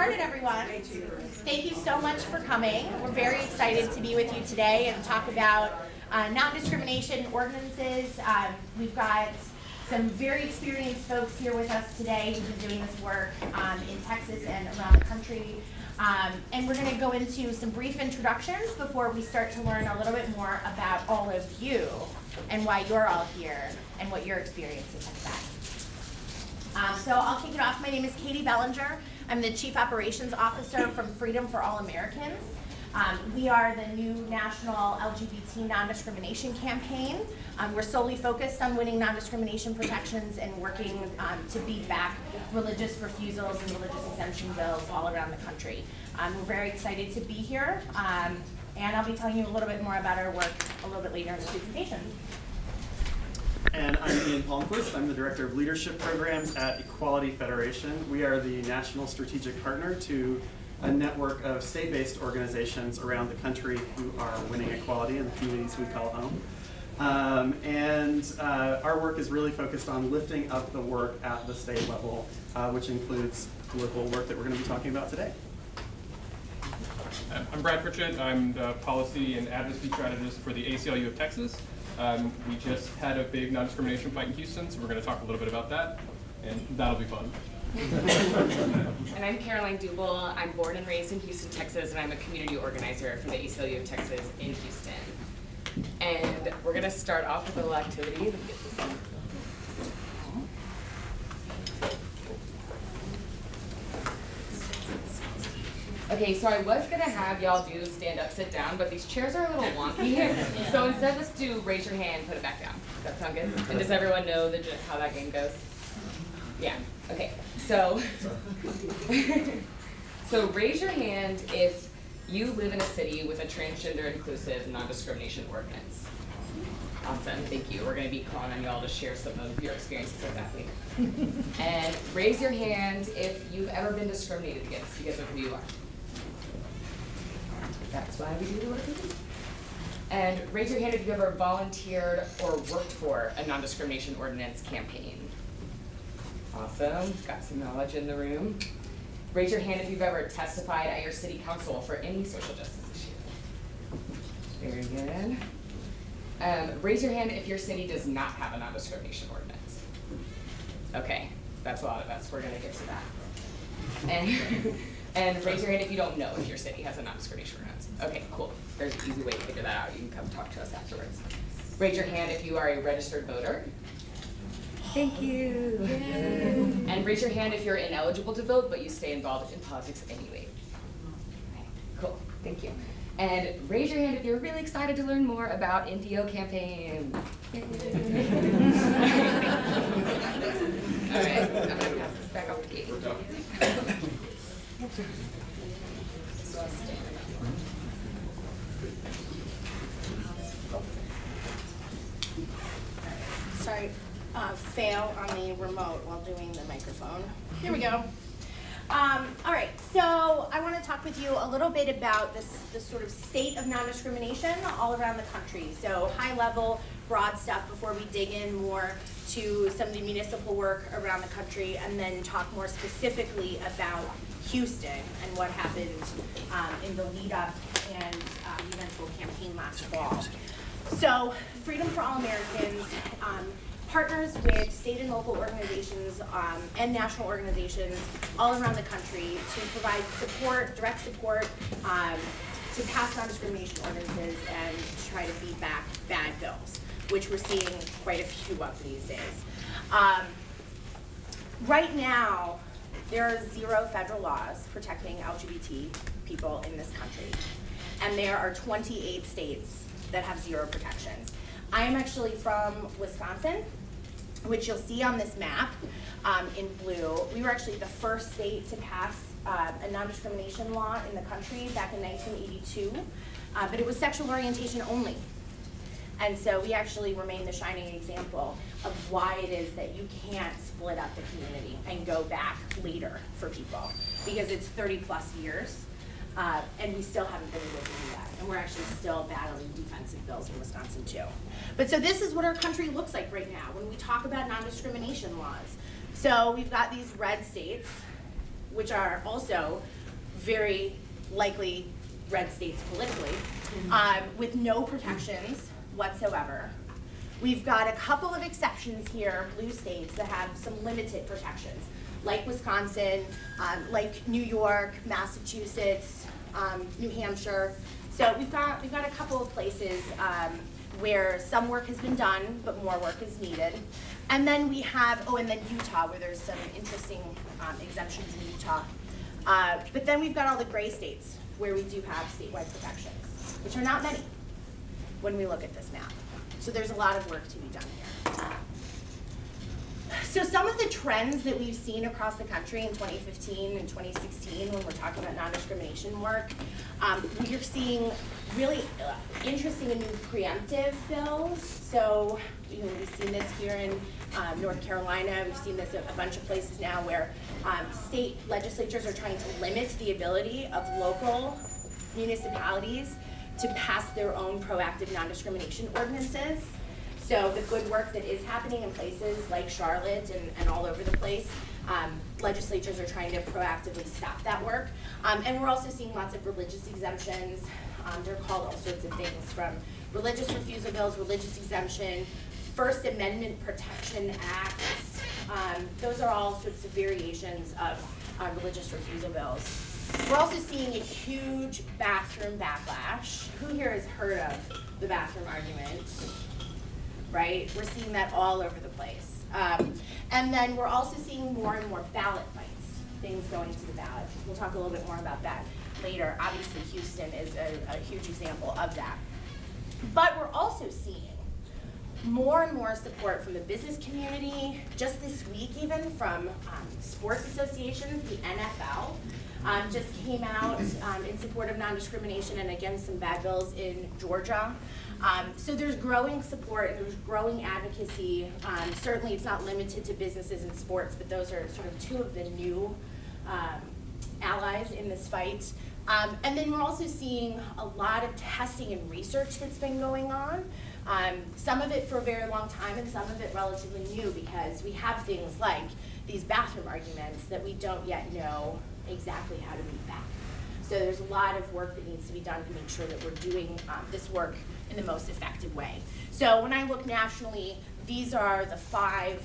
started, everyone. Thank you so much for coming. We're very excited to be with you today and talk about non-discrimination ordinances. We've got some very experienced folks here with us today who've been doing this work in Texas and around the country. And we're going to go into some brief introductions before we start to learn a little bit more about all of you and why you're all here and what your experiences have been. So I'll kick it off. My name is Katie Belanger. I'm the Chief Operations Officer from Freedom for All Americans. We are the new national LGBT non-discrimination campaign. We're solely focused on winning non-discrimination protections and working to beat back religious refusals and religious exemption bills all around the country. We're very excited to be here, and I'll be telling you a little bit more about our work a little bit later in the presentation. And I'm Ian Palmquist. I'm the Director of Leadership Programs at Equality Federation. We are the national strategic partner to a network of state-based organizations around the country who are winning equality in the communities we call home. Our work is really focused on lifting up the work at the state level, which includes political work that we're going to be talking about today. I'm Brad Pritchett. I'm the Policy and Advocacy Strategist for the ACLU of Texas. We just had a big non-discrimination fight in Houston, so we're going to talk a little bit about that, and that'll be fun. And I'm Caroline Duble. I'm born and raised in Houston, Texas, and I'm a community organizer for the ACLU of Texas in Houston. And we're going to start off with a little activity. Let me get this one. Okay, so I was going to have y'all do stand up, sit down, but these chairs are a little wonky. So instead, let's do raise your hand, put it back down. Does that sound good? And does everyone know how that game goes? Yeah, okay. So raise your hand if you live in a city with a transgender inclusive non-discrimination ordinance. Awesome, thank you. We're going to be calling on y'all to share some of your experiences with that later. And raise your hand if you've ever been discriminated against because of who you are. That's why we do the work we do. And raise your hand if you've ever volunteered or worked for a non-discrimination ordinance campaign. Awesome, got some knowledge in the room. Raise your hand if you've ever testified at your city council for any social justice issue. Very good. Raise your hand if your city does not have a non-discrimination ordinance. Okay, that's a lot of us, we're gonna get to that. And raise your hand if you don't know if your city has a non-discrimination ordinance. Okay, cool, there's an easy way to figure that out. You can come talk to us afterwards. Raise your hand if you are a registered voter. Thank you. Yay. And raise your hand if you're ineligible to vote, but you stay involved in politics anyway. Okay, cool, thank you. And raise your hand if you're really excited to learn more about NDO campaigns. All right, I'm gonna pass this back off to Katie. Sorry, fail on the remote while doing the microphone. Here we go. All right, so I want to talk with you a little bit about this sort of state of non-discrimination all around the country. So high level, broad stuff before we dig in more to some of the municipal work around the country, and then talk more specifically about Houston and what happened in the lead up and the eventual campaign last fall. So Freedom for All Americans partners with state and local organizations and national organizations all around the country to provide support, direct support, to pass non-discrimination ordinances and try to beat back bad bills, which we're seeing quite a few of these days. Right now, there are 0 federal laws protecting LGBT people in this country, and there are 28 states that have 0 protections. I am actually from Wisconsin, which you'll see on this map in blue. We were actually the first state to pass a non-discrimination law in the country back in 1982, but it was sexual orientation only. And so we actually remain the shining example of why it is that you can't split up the community and go back later for people, because it's 30+ years, and we still haven't been able to do that. And we're actually still battling defensive bills in Wisconsin too. But so this is what our country looks like right now when we talk about non-discrimination laws. So we've got these red states, which are also very likely red states politically, with no protections whatsoever. We've got a couple of exceptions here, blue states, that have some limited protections, like Wisconsin, like New York, Massachusetts, New Hampshire. So we've got a couple of places where some work has been done, but more work is needed. And then we have, and then Utah, where there's some interesting exemptions in Utah. But then we've got all the gray states, where we do have statewide protections, which are not many when we look at this map. So there's a lot of work to be done here. So some of the trends that we've seen across the country in 2015 and 2016 when we're talking about non-discrimination work, we're seeing really interesting and new preemptive bills. So we've seen this here in North Carolina. We've seen this a bunch of places now where state legislatures are trying to limit the ability of local municipalities to pass their own proactive non-discrimination ordinances. So the good work that is happening in places like Charlotte and all over the place, legislatures are trying to proactively stop that work. And we're also seeing lots of religious exemptions. They're called all sorts of things, from religious refusal bills, religious exemption, First Amendment Protection Acts. Those are all sorts of variations of religious refusal bills. We're also seeing a huge bathroom backlash. Who here has heard of the bathroom argument? Right? We're seeing that all over the place. And then we're also seeing more and more ballot fights, things going to the ballot. We'll talk a little bit more about that later. Obviously, Houston is a huge example of that. But we're also seeing more and more support from the business community, just this week even from sports associations. The NFL just came out in support of non-discrimination and against some bad bills in Georgia. So there's growing support and there's growing advocacy. Certainly it's not limited to businesses and sports, but those are sort of two of the new allies in this fight. And then we're also seeing a lot of testing and research that's been going on. Some of it for a very long time and some of it relatively new, because we have things like these bathroom arguments that we don't yet know exactly how to beat back. So there's a lot of work that needs to be done to make sure that we're doing this work in the most effective way. So when I look nationally, these are the five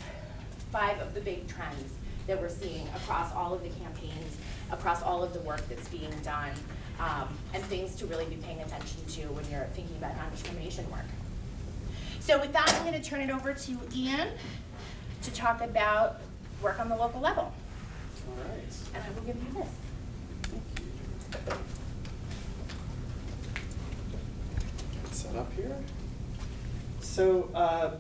of the big trends that we're seeing across all of the campaigns, across all of the work that's being done, and things to really be paying attention to when you're thinking about non-discrimination work. So with that, I'm going to turn it over to Ian to talk about work on the local level. All right. And I will give you this. Set up here. So,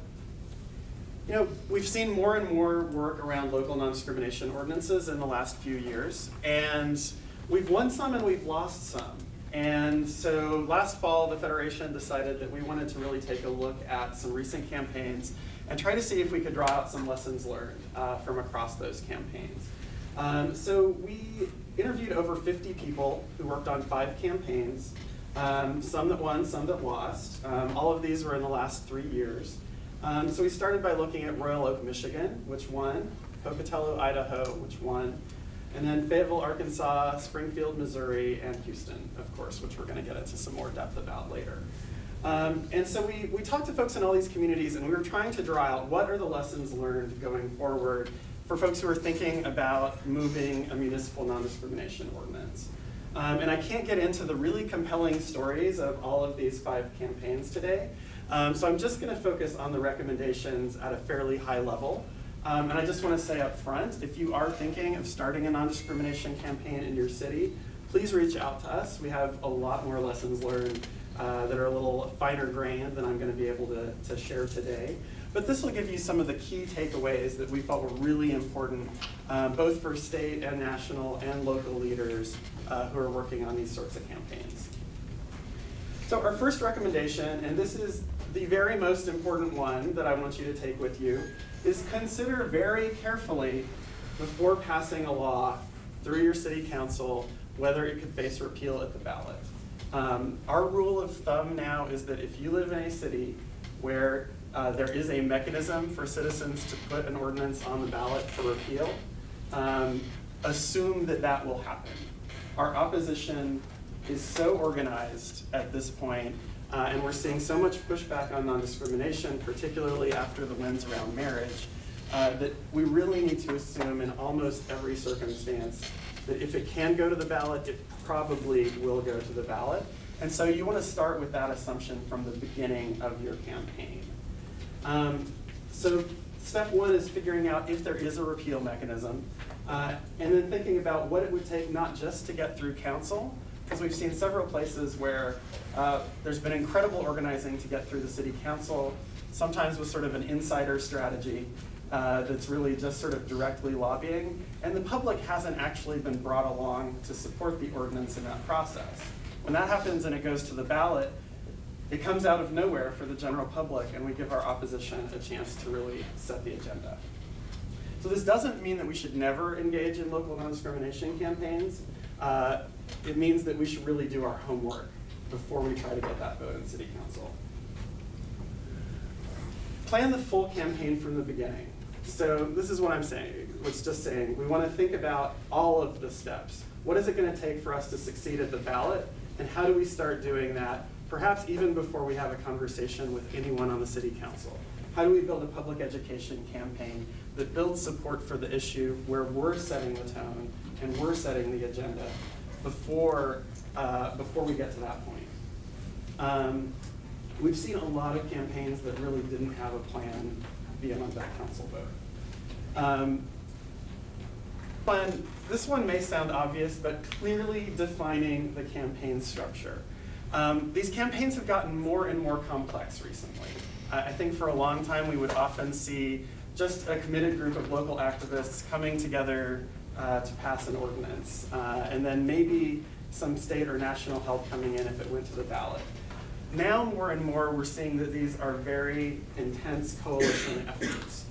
we've seen more and more work around local non-discrimination ordinances in the last few years, and we've won some and we've lost some. And so last fall, the Federation decided that we wanted to really take a look at some recent campaigns and try to see if we could draw out some lessons learned from across those campaigns. So we interviewed over 50 people who worked on 5 campaigns, some that won, some that lost. All of these were in the last 3 years. So we started by looking at Royal Oak, Michigan, which won, Pocatello, Idaho, which won, and then Fayetteville, Arkansas, Springfield, Missouri, and Houston, of course, which we're going to get into some more depth about later. And so we talked to folks in all these communities, and we were trying to draw out what are the lessons learned going forward for folks who are thinking about moving a municipal non-discrimination ordinance. And I can't get into the really compelling stories of all of these 5 campaigns today. So I'm just going to focus on the recommendations at a fairly high level. And I just want to say up front, if you are thinking of starting a non-discrimination campaign in your city, please reach out to us. We have a lot more lessons learned that are a little finer grained than I'm going to be able to share today. But this will give you some of the key takeaways that we felt were really important, both for state and national and local leaders who are working on these sorts of campaigns. So our first recommendation, and this is the very most important one that I want you to take with you, is consider very carefully before passing a law through your city council whether it could face repeal at the ballot. Our rule of thumb now is that if you live in a city where there is a mechanism for citizens to put an ordinance on the ballot for repeal, assume that that will happen. Our opposition is so organized at this point, and we're seeing so much pushback on non-discrimination, particularly after the wins around marriage, that we really need to assume in almost every circumstance that if it can go to the ballot, it probably will go to the ballot. And so you want to start with that assumption from the beginning of your campaign. So step one is figuring out if there is a repeal mechanism, and then thinking about what it would take not just to get through council, because we've seen several places where there's been incredible organizing to get through the city council, sometimes with sort of an insider strategy that's really just sort of directly lobbying, and the public hasn't actually been brought along to support the ordinance in that process. When that happens and it goes to the ballot, it comes out of nowhere for the general public, and we give our opposition a chance to really set the agenda. So this doesn't mean that we should never engage in local non-discrimination campaigns. It means that we should really do our homework before we try to get that vote in city council. Plan the full campaign from the beginning. So this is what I'm saying. It's just saying we want to think about all of the steps. What is it going to take for us to succeed at the ballot, and how do we start doing that, perhaps even before we have a conversation with anyone on the city council? How do we build a public education campaign that builds support for the issue, where we're setting the tone and we're setting the agenda before we get to that point? We've seen a lot of campaigns that really didn't have a plan beyond that council vote. This one may sound obvious, but clearly defining the campaign structure. These campaigns have gotten more and more complex recently. I think for a long time we would often see just a committed group of local activists coming together to pass an ordinance, and then maybe some state or national help coming in if it went to the ballot. Now more and more we're seeing that these are very intense coalition efforts,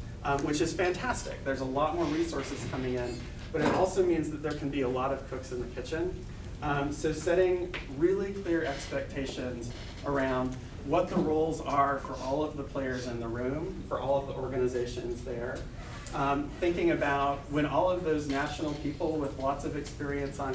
which is fantastic. There's a lot more resources coming in, but it also means that there can be a lot of cooks in the kitchen. So setting really clear expectations around what the roles are for all of the players in the room, for all of the organizations there. Thinking about when all of those national people with lots of experience on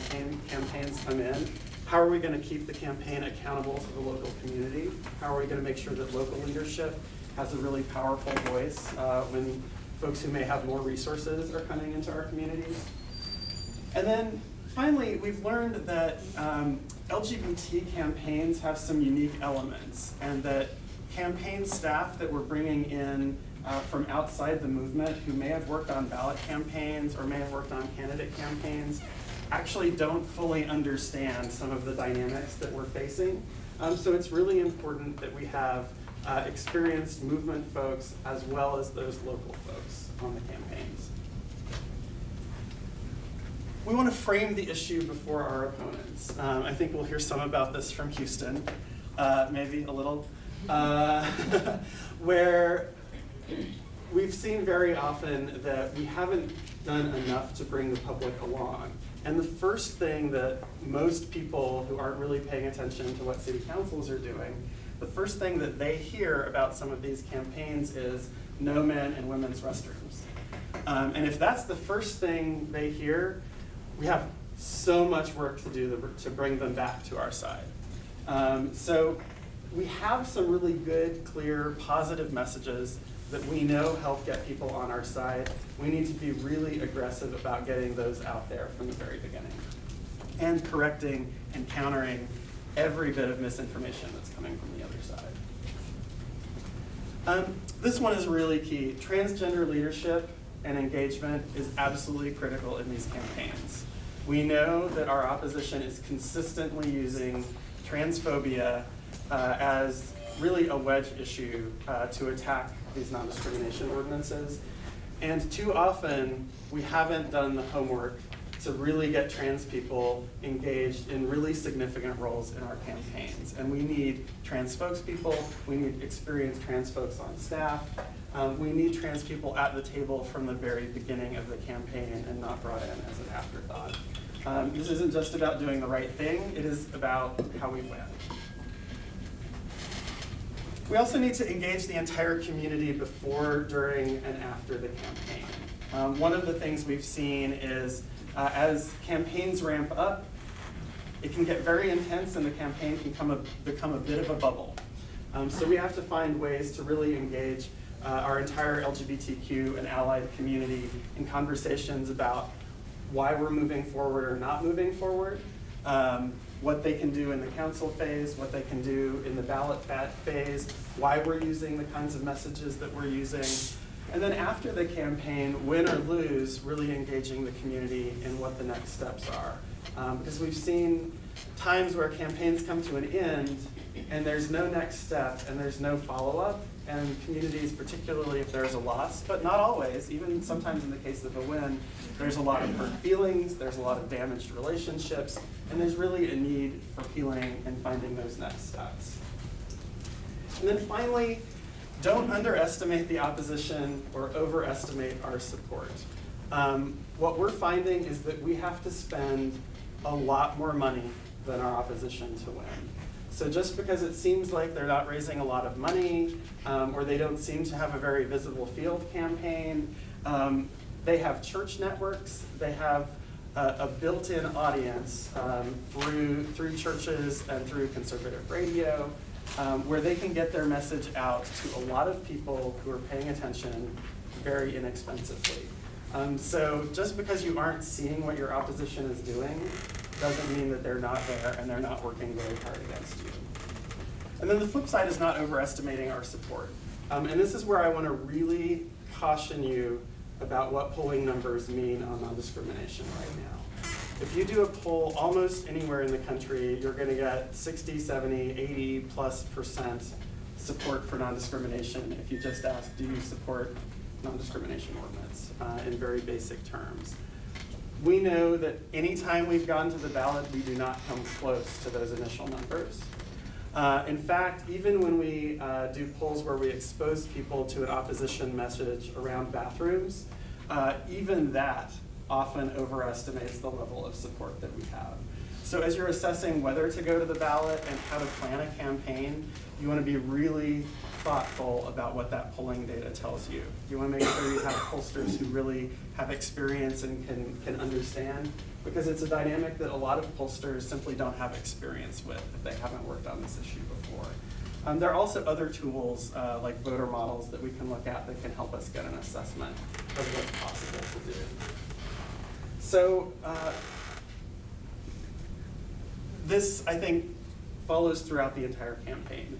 campaigns come in, how are we going to keep the campaign accountable to the local community? How are we going to make sure that local leadership has a really powerful voice when folks who may have more resources are coming into our communities? And then finally, we've learned that LGBT campaigns have some unique elements, and that campaign staff that we're bringing in from outside the movement who may have worked on ballot campaigns or may have worked on candidate campaigns actually don't fully understand some of the dynamics that we're facing. So it's really important that we have experienced movement folks as well as those local folks on the campaigns. We want to frame the issue before our opponents. I think we'll hear some about this from Houston, maybe a little, where we've seen very often that we haven't done enough to bring the public along. And the first thing that most people who aren't really paying attention to what city councils are doing, the first thing that they hear about some of these campaigns is no men and women's restrooms. And if that's the first thing they hear, we have so much work to do to bring them back to our side. So we have some really good, clear, positive messages that we know help get people on our side. We need to be really aggressive about getting those out there from the very beginning, and correcting and countering every bit of misinformation that's coming from the other side. This one is really key. Transgender leadership and engagement is absolutely critical in these campaigns. We know that our opposition is consistently using transphobia as really a wedge issue to attack these non-discrimination ordinances. And too often, we haven't done the homework to really get trans people engaged in really significant roles in our campaigns. And we need trans spokespeople, we need experienced trans folks on staff, we need trans people at the table from the very beginning of the campaign and not brought in as an afterthought. This isn't just about doing the right thing, it is about how we win. We also need to engage the entire community before, during, and after the campaign. One of the things we've seen is as campaigns ramp up, it can get very intense and the campaign can become a bit of a bubble. So we have to find ways to really engage our entire LGBTQ and allied community in conversations about why we're moving forward or not moving forward, what they can do in the council phase, what they can do in the ballot phase, why we're using the kinds of messages that we're using. And then after the campaign, win or lose, really engaging the community in what the next steps are. Because we've seen times where campaigns come to an end and there's no next step and there's no follow-up, and communities, particularly if there's a loss, but not always, even sometimes in the case of a win, there's a lot of hurt feelings, there's a lot of damaged relationships, and there's really a need for healing and finding those next steps. And then finally, don't underestimate the opposition or overestimate our support. What we're finding is that we have to spend a lot more money than our opposition to win. So just because it seems like they're not raising a lot of money, or they don't seem to have a very visible field campaign, they have church networks, they have a built-in audience through churches and through conservative radio, where they can get their message out to a lot of people who are paying attention very inexpensively. So just because you aren't seeing what your opposition is doing doesn't mean that they're not there and they're not working very hard against you. And then the flip side is not overestimating our support. And this is where I want to really caution you about what polling numbers mean on non-discrimination right now. If you do a poll almost anywhere in the country, you're going to get 60, 70, 80+% support for non-discrimination if you just ask, do you support non-discrimination ordinance in very basic terms. We know that anytime we've gone to the ballot, we do not come close to those initial numbers. In fact, even when we do polls where we expose people to an opposition message around bathrooms, even that often overestimates the level of support that we have. So as you're assessing whether to go to the ballot and how to plan a campaign, you want to be really thoughtful about what that polling data tells you. You want to make sure you have pollsters who really have experience and can understand, because it's a dynamic that a lot of pollsters simply don't have experience with if they haven't worked on this issue before. There are also other tools like voter models that we can look at that can help us get an assessment of what's possible to do. So this, I think, follows throughout the entire campaign.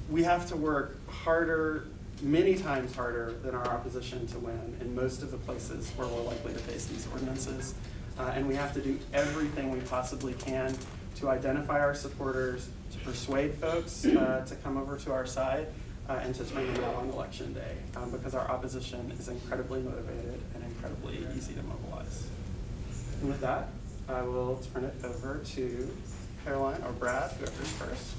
We have to work harder, many times harder than our opposition to win in most of the places where we're likely to face these ordinances. And we have to do everything we possibly can to identify our supporters, to persuade folks to come over to our side, and to turn them out on election day, because our opposition is incredibly motivated and incredibly easy to mobilize. And with that, I will turn it over to Caroline or Brad, whoever's first.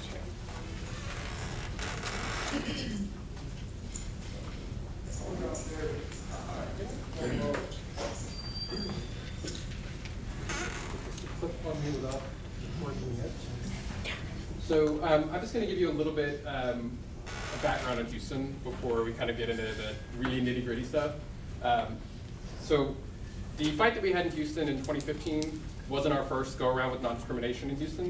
So I'm just going to give you a little bit of background on Houston before we kind of get into the really nitty-gritty stuff. So the fight that we had in Houston in 2015 wasn't our first go-around with non-discrimination in Houston.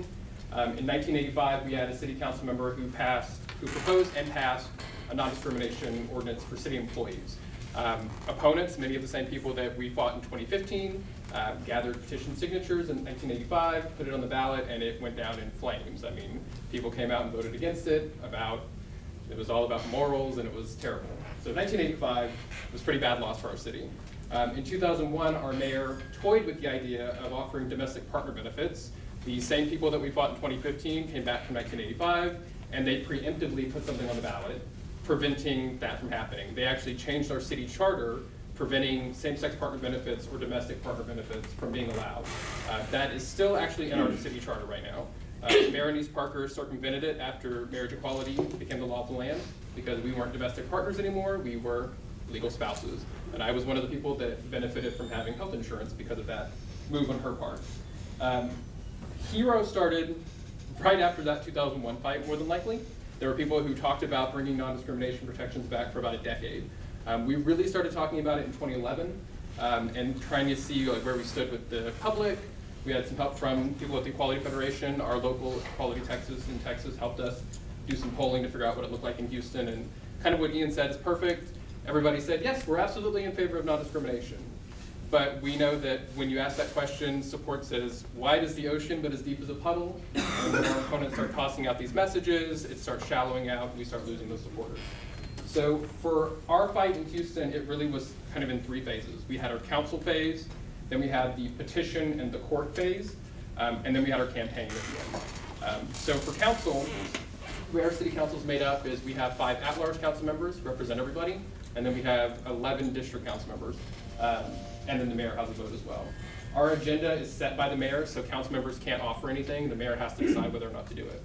In 1985, we had a city council member who proposed and passed a non-discrimination ordinance for city employees. Opponents, many of the same people that we fought in 2015, gathered petition signatures in 1985, put it on the ballot, and it went down in flames. I mean, people came out and voted against it. It was all about morals, and it was terrible. So 1985 was a pretty bad loss for our city. In 2001, our mayor toyed with the idea of offering domestic partner benefits. The same people that we fought in 2015 came back from 1985, and they preemptively put something on the ballot, preventing that from happening. They actually changed our city charter, preventing same-sex partner benefits or domestic partner benefits from being allowed. That is still actually in our city charter right now. Mayor Anise Parker circumvented it after marriage equality became the law of the land, because we weren't domestic partners anymore, we were legal spouses. And I was one of the people that benefited from having health insurance because of that move on her part. HERO started right after that 2001 fight, more than likely. There were people who talked about bringing non-discrimination protections back for about a decade. We really started talking about it in 2011 and trying to see like, where we stood with the public. We had some help from people at the Equality Federation. Our local Equality Texas in Texas helped us do some polling to figure out what it looked like in Houston. And kind of what Ian said is perfect. Everybody said, yes, we're absolutely in favor of non-discrimination. But we know that when you ask that question, support says, wide is the ocean, but as deep as a puddle. And when our opponents start tossing out these messages, it starts shallowing out, and we start losing those supporters. So for our fight in Houston, it really was kind of in 3 phases. We had our council phase, then we had the petition and the court phase, and then we had our campaign at the end. So for council, the way our city council is made up is we have 5 at-large council members who represent everybody, and then we have 11 district council members. And then the mayor has a vote as well. Our agenda is set by the mayor, so council members can't offer anything. The mayor has to decide whether or not to do it.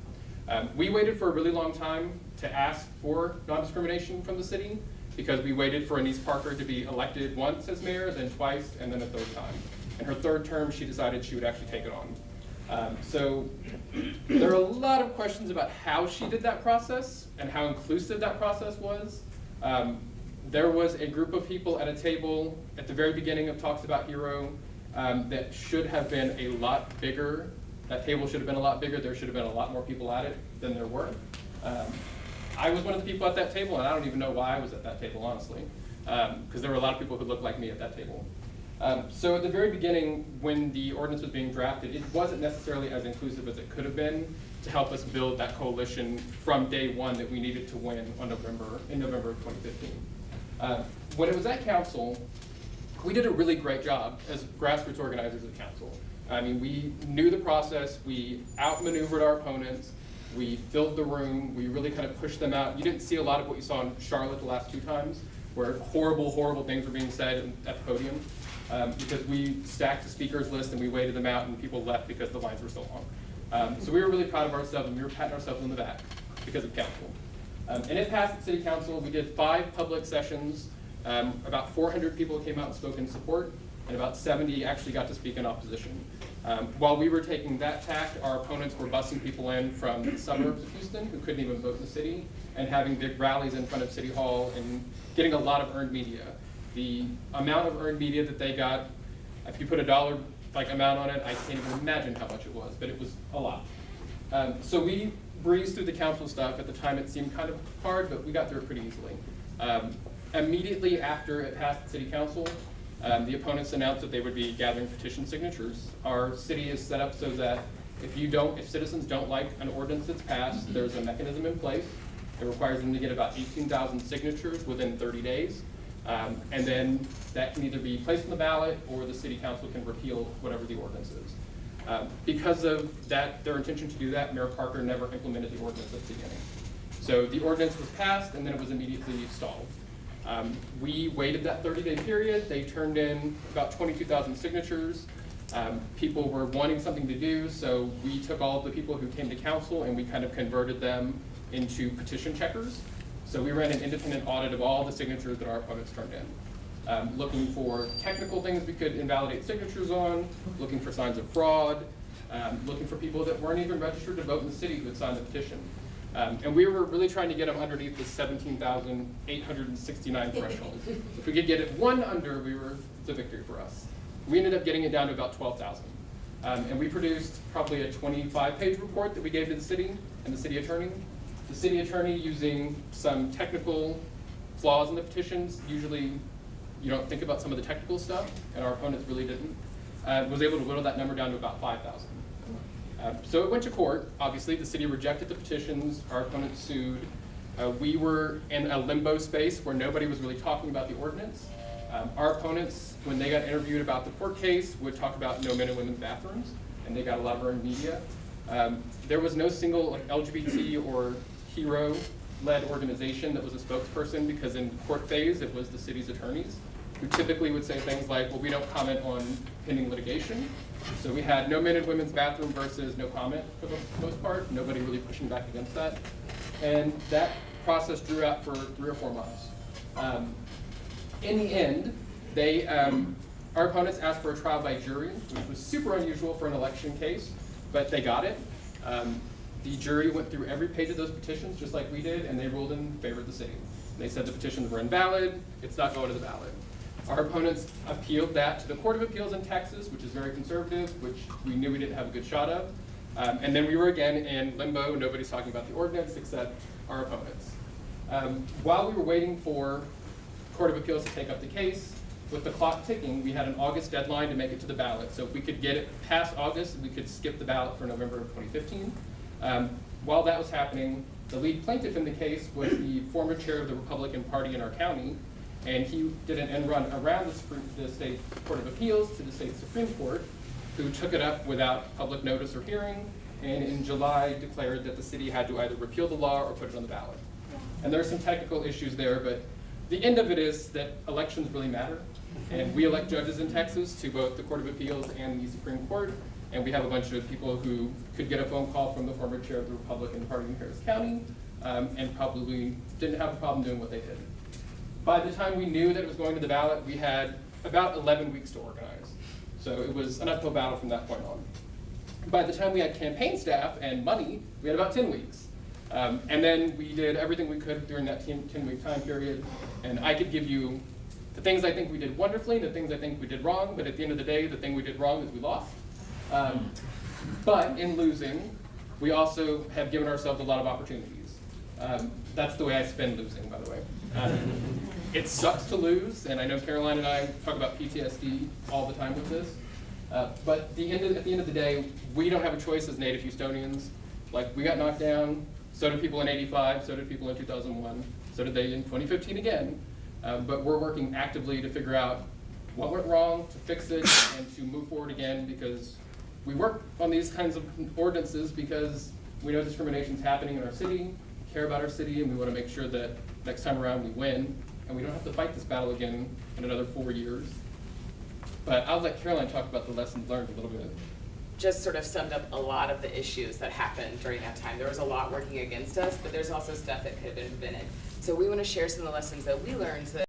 We waited for a really long time to ask for non-discrimination from the city because we waited for Anise Parker to be elected once as mayor, then twice, and then a 3rd time. In her 3rd term, she decided she would actually take it on. So there are a lot of questions about how she did that process and how inclusive that process was. There was a group of people at a table at the very beginning of Talks About Hero that should have been a lot bigger. That table should have been a lot bigger. There should have been a lot more people at it than there were. I was one of the people at that table, and I don't even know why I was at that table, honestly, because there were a lot of people who looked like me at that table. So at the very beginning, when the ordinance was being drafted, it wasn't necessarily as inclusive as it could have been to help us build that coalition from day one that we needed to win in November of 2015. When it was at council, we did a really great job as grassroots organizers of council. I mean, we knew the process, we outmaneuvered our opponents, we filled the room, we really kind of pushed them out. You didn't see a lot of what you saw in Charlotte the last 2 times, where horrible, horrible things were being said at the podium, because we stacked the speakers list and we waited them out and people left because the lines were so long. So we were really proud of ourselves and we were patting ourselves on the back because of council. And it passed at City Council. We did 5 public sessions. About 400 people came out and spoke in support, and about 70 actually got to speak in opposition. While we were taking that tack, our opponents were busing people in from the suburbs of Houston who couldn't even vote in the city, and having big rallies in front of City Hall and getting a lot of earned media. The amount of earned media that they got, if you put a dollar amount on it, I can't even imagine how much it was, but it was a lot. So we breezed through the council stuff. At the time it seemed kind of hard, but we got through it pretty easily. Immediately after it passed City Council, the opponents announced that they would be gathering petition signatures. Our city is set up so that if citizens don't like an ordinance that's passed, there's a mechanism in place. It requires them to get about 18,000 signatures within 30 days. And then that can either be placed on the ballot or the city council can repeal whatever the ordinance is. Because of that, their intention to do that, Mayor Parker never implemented the ordinance at the beginning. So the ordinance was passed and then it was immediately stalled. We waited that 30-day period. They turned in about 22,000 signatures. People were wanting something to do, so we took all of the people who came to council and we kind of converted them into petition checkers. So we ran an independent audit of all the signatures that our opponents turned in, looking for technical things we could invalidate signatures on, looking for signs of fraud, looking for people that weren't even registered to vote in the city who had signed the petition. And we were really trying to get them underneath the 17,869 threshold. If we could get it 1 under, it's a victory for us. We ended up getting it down to about 12,000. And we produced probably a 25-page report that we gave to the city and the city attorney. The city attorney, using some technical flaws in the petitions, usually you don't think about some of the technical stuff, and our opponents really didn't, was able to whittle that number down to about 5,000. So it went to court. Obviously, the city rejected the petitions. Our opponents sued. We were in a limbo space where nobody was really talking about the ordinance. Our opponents, when they got interviewed about the court case, would talk about no men and women's bathrooms, and they got a lot of earned media. There was no single LGBT or hero-led organization that was a spokesperson, because in court phase, it was the city's attorneys, who typically would say things like, well, we don't comment on pending litigation. So we had no men and women's bathroom versus no comment for the most part, nobody really pushing back against that. And that process drew out for 3 or 4 months. In the end, our opponents asked for a trial by jury, which was super unusual for an election case, but they got it. The jury went through every page of those petitions, just like we did, and they ruled in favor of the city. They said the petitions were invalid, it's not going to the ballot. Our opponents appealed that to the Court of Appeals in Texas, which is very conservative, which we knew we didn't have a good shot of. And then we were again in limbo. Nobody's talking about the ordinance except our opponents. While we were waiting for Court of Appeals to take up the case, with the clock ticking, we had an August deadline to make it to the ballot. So if we could get it past August, we could skip the ballot for November of 2015. While that was happening, the lead plaintiff in the case was the former chair of the Republican Party in our county, and he did an end run around the state Court of Appeals to the state Supreme Court, who took it up without public notice or hearing, and in July declared that the city had to either repeal the law or put it on the ballot. And there are some technical issues there, but the end of it is that elections really matter, and we elect judges in Texas to both the Court of Appeals and the Supreme Court, and we have a bunch of people who could get a phone call from the former chair of the Republican Party in Harris County, and probably didn't have a problem doing what they did. By the time we knew that it was going to the ballot, we had about 11 weeks to organize. So it was an uphill battle from that point on. By the time we had campaign staff and money, we had about 10 weeks. And then we did everything we could during that 10-week time period. And I could give you the things I think we did wonderfully and the things I think we did wrong, but at the end of the day, the thing we did wrong is we lost. But in losing, we also have given ourselves a lot of opportunities. That's the way I spend losing, by the way. It sucks to lose, and I know Caroline and I talk about PTSD all the time with this. But at the end of the day, we don't have a choice as Native Houstonians. Like, we got knocked down, so did people in '85, so did people in 2001, so did they in 2015 again. But we're working actively to figure out what went wrong, to fix it, and to move forward again, because we work on these kinds of ordinances because we know discrimination is happening in our city, care about our city, and we want to make sure that next time around we win, and we don't have to fight this battle again in another 4 years. But I'll let Caroline talk about the lessons learned a little bit. Just sort of summed up a lot of the issues that happened during that time. There was a lot working against us, but there's also stuff that could have been prevented. So we want to share some of the lessons that we learned so